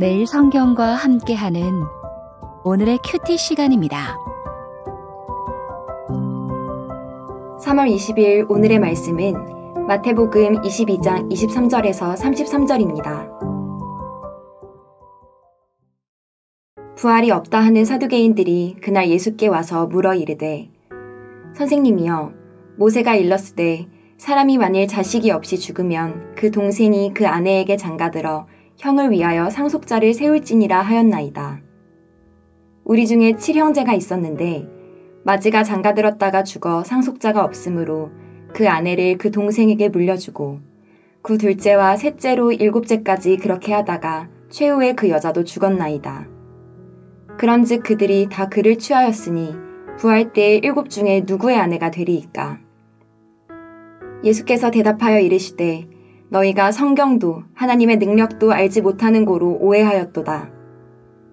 매일 성경과 함께하는 오늘의 큐티 시간입니다. 3월 20일 오늘의 말씀은 마태복음 22장 23절에서 33절입니다. 부활이 없다 하는 사두개인들이 그날 예수께 와서 물어 이르되 선생님이여 모세가 일렀으되 사람이 만일 자식이 없이 죽으면 그 동생이 그 아내에게 장가들어 형을 위하여 상속자를 세울지니라 하였나이다. 우리 중에 7형제가 있었는데 맏이가 장가들었다가 죽어 상속자가 없으므로 그 아내를 그 동생에게 물려주고 그 둘째와 셋째로 일곱째까지 그렇게 하다가 최후에 그 여자도 죽었나이다. 그런즉 그들이 다 그를 취하였으니 부활 때에 7 중에 누구의 아내가 되리이까? 예수께서 대답하여 이르시되 너희가 성경도 하나님의 능력도 알지 못하는 고로 오해하였도다.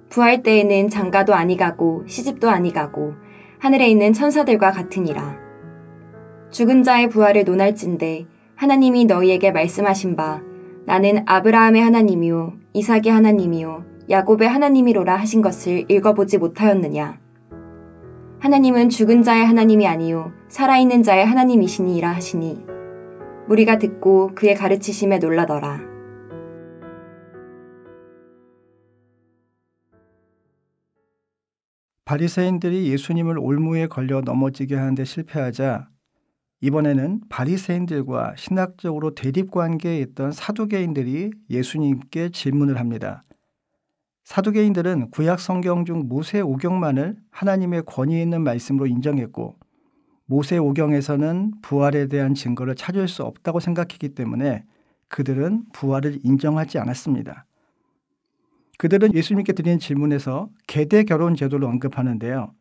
부활 때에는 장가도 아니가고 시집도 아니가고 하늘에 있는 천사들과 같으니라. 죽은 자의 부활을 논할진대 하나님이 너희에게 말씀하신 바 나는 아브라함의 하나님이요 이삭의 하나님이요 야곱의 하나님이로라 하신 것을 읽어보지 못하였느냐. 하나님은 죽은 자의 하나님이 아니요 살아있는 자의 하나님이시니이라 하시니 무리가 듣고 그의 가르치심에 놀라더라. 바리새인들이 예수님을 올무에 걸려 넘어지게 하는데 실패하자 이번에는 바리새인들과 신학적으로 대립관계에 있던 사두개인들이 예수님께 질문을 합니다. 사두개인들은 구약 성경 중 모세 오경만을 하나님의 권위 있는 말씀으로 인정했고 모세 오경에서는 부활에 대한 증거를 찾을 수 없다고 생각했기 때문에 그들은 부활을 인정하지 않았습니다. 그들은 예수님께 드린 질문에서 계대 결혼 제도를 언급하는데요.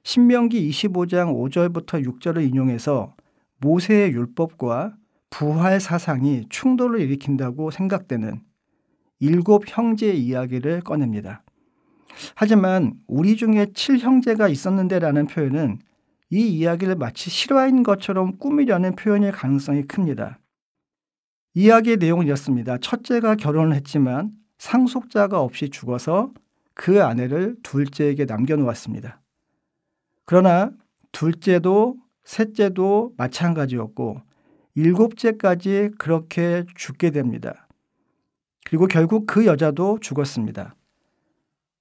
신명기 25장 5절부터 6절을 인용해서 모세의 율법과 부활 사상이 충돌을 일으킨다고 생각되는 7 형제의 이야기를 꺼냅니다. 하지만 우리 중에 7형제가 있었는데라는 표현은 이 이야기를 마치 실화인 것처럼 꾸미려는 표현일 가능성이 큽니다. 이야기의 내용은 이렇습니다. 첫째가 결혼을 했지만 상속자가 없이 죽어서 그 아내를 둘째에게 남겨놓았습니다. 그러나 둘째도 셋째도 마찬가지였고 7째까지 그렇게 죽게 됩니다. 그리고 결국 그 여자도 죽었습니다.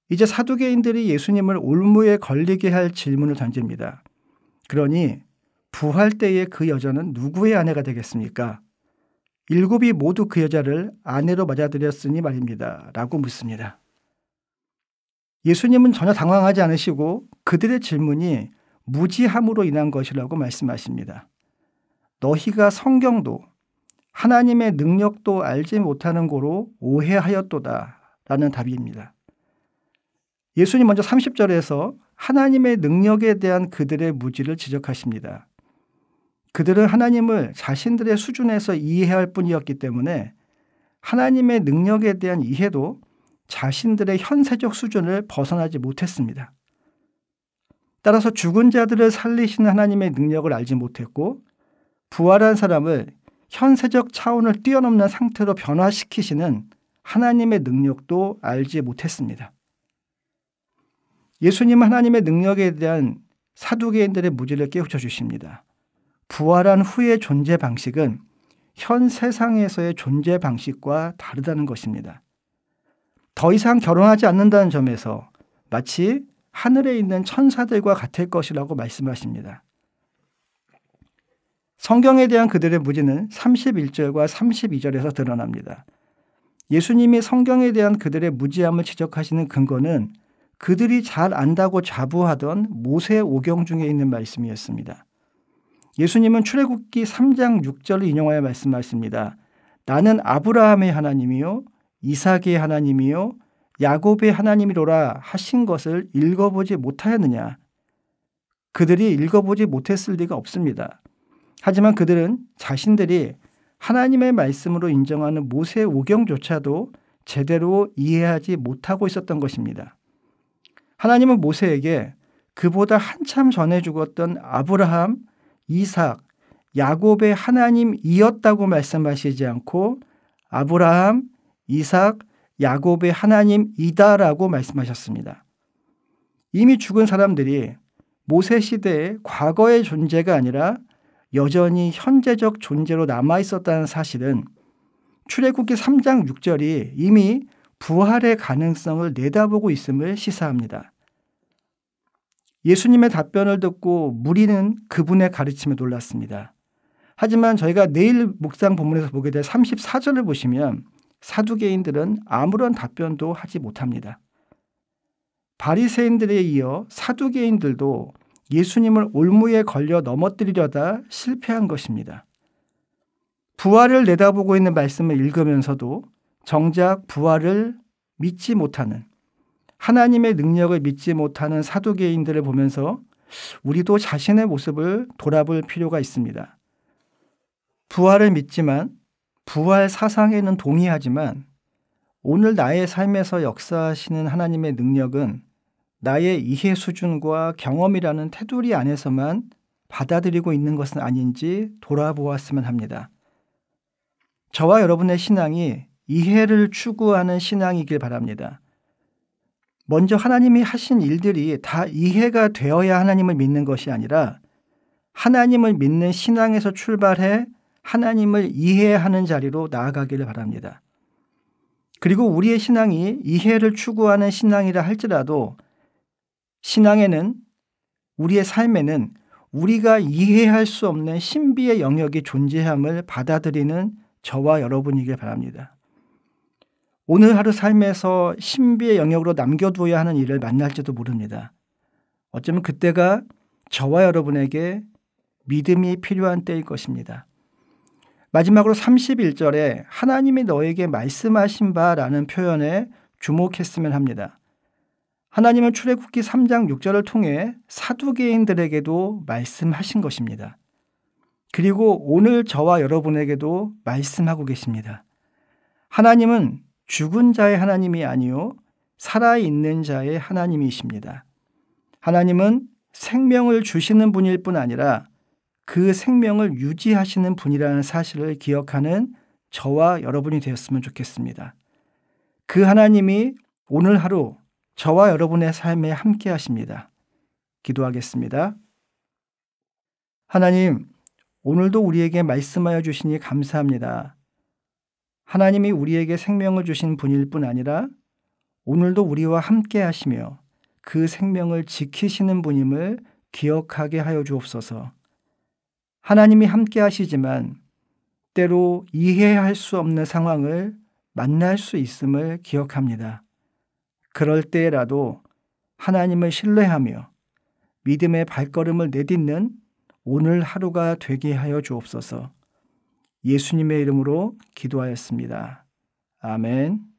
이제 사두개인들이 예수님을 올무에 걸리게 할 질문을 던집니다. 그러니 부활 때에 그 여자는 누구의 아내가 되겠습니까? 7이 모두 그 여자를 아내로 맞아들였으니 말입니다. 라고 묻습니다. 예수님은 전혀 당황하지 않으시고 그들의 질문이 무지함으로 인한 것이라고 말씀하십니다. 너희가 성경도 하나님의 능력도 알지 못하는 고로 오해하였도다 라는 답입니다. 예수님 먼저 30절에서 하나님의 능력에 대한 그들의 무지를 지적하십니다. 그들은 하나님을 자신들의 수준에서 이해할 뿐이었기 때문에 하나님의 능력에 대한 이해도 자신들의 현세적 수준을 벗어나지 못했습니다. 따라서 죽은 자들을 살리시는 하나님의 능력을 알지 못했고 부활한 사람을 현세적 차원을 뛰어넘는 상태로 변화시키시는 하나님의 능력도 알지 못했습니다. 예수님은 하나님의 능력에 대한 사두개인들의 무지를 깨우쳐 주십니다. 부활한 후의 존재 방식은 현 세상에서의 존재 방식과 다르다는 것입니다. 더 이상 결혼하지 않는다는 점에서 마치 하늘에 있는 천사들과 같을 것이라고 말씀하십니다. 성경에 대한 그들의 무지는 31절과 32절에서 드러납니다. 예수님이 성경에 대한 그들의 무지함을 지적하시는 근거는 그들이 잘 안다고 자부하던 모세 오경 중에 있는 말씀이었습니다. 예수님은 출애굽기 3장 6절을 인용하여 말씀하십니다. 나는 아브라함의 하나님이요 이삭의 하나님이요 야곱의 하나님이로라 하신 것을 읽어보지 못하였느냐. 그들이 읽어보지 못했을 리가 없습니다. 하지만 그들은 자신들이 하나님의 말씀으로 인정하는 모세 오경조차도 제대로 이해하지 못하고 있었던 것입니다. 하나님은 모세에게 그보다 한참 전에 죽었던 아브라함, 이삭, 야곱의 하나님이었다고 말씀하시지 않고 아브라함, 이삭, 야곱의 하나님이다라고 말씀하셨습니다. 이미 죽은 사람들이 모세 시대의 과거의 존재가 아니라 여전히 현재적 존재로 남아있었다는 사실은 출애굽기 3장 6절이 이미 부활의 가능성을 내다보고 있음을 시사합니다. 예수님의 답변을 듣고 무리는 그분의 가르침에 놀랐습니다. 하지만 저희가 내일 묵상 본문에서 보게 될 34절을 보시면 사두개인들은 아무런 답변도 하지 못합니다. 바리새인들에 이어 사두개인들도 예수님을 올무에 걸려 넘어뜨리려다 실패한 것입니다. 부활을 내다보고 있는 말씀을 읽으면서도 정작 부활을 믿지 못하는, 하나님의 능력을 믿지 못하는 사두개인들을 보면서 우리도 자신의 모습을 돌아볼 필요가 있습니다. 부활을 믿지만, 부활 사상에는 동의하지만 오늘 나의 삶에서 역사하시는 하나님의 능력은 나의 이해 수준과 경험이라는 테두리 안에서만 받아들이고 있는 것은 아닌지 돌아보았으면 합니다. 저와 여러분의 신앙이 이해를 추구하는 신앙이길 바랍니다. 먼저 하나님이 하신 일들이 다 이해가 되어야 하나님을 믿는 것이 아니라 하나님을 믿는 신앙에서 출발해 하나님을 이해하는 자리로 나아가기를 바랍니다. 그리고 우리의 신앙이 이해를 추구하는 신앙이라 할지라도 신앙에는, 우리의 삶에는 우리가 이해할 수 없는 신비의 영역이 존재함을 받아들이는 저와 여러분이길 바랍니다. 오늘 하루 삶에서 신비의 영역으로 남겨두어야 하는 일을 만날지도 모릅니다. 어쩌면 그때가 저와 여러분에게 믿음이 필요한 때일 것입니다. 마지막으로 31절에 하나님이 너에게 말씀하신 바라는 표현에 주목했으면 합니다. 하나님은 출애굽기 3장 6절을 통해 사두개인들에게도 말씀하신 것입니다. 그리고 오늘 저와 여러분에게도 말씀하고 계십니다. 하나님은 죽은 자의 하나님이 아니요 살아있는 자의 하나님이십니다. 하나님은 생명을 주시는 분일 뿐 아니라 그 생명을 유지하시는 분이라는 사실을 기억하는 저와 여러분이 되었으면 좋겠습니다. 그 하나님이 오늘 하루 저와 여러분의 삶에 함께 하십니다. 기도하겠습니다. 하나님, 오늘도 우리에게 말씀하여 주시니 감사합니다. 하나님이 우리에게 생명을 주신 분일 뿐 아니라 오늘도 우리와 함께 하시며 그 생명을 지키시는 분임을 기억하게 하여 주옵소서. 하나님이 함께 하시지만 때로 이해할 수 없는 상황을 만날 수 있음을 기억합니다. 그럴 때라도 하나님을 신뢰하며 믿음의 발걸음을 내딛는 오늘 하루가 되게 하여 주옵소서. 예수님의 이름으로 기도하였습니다. 아멘.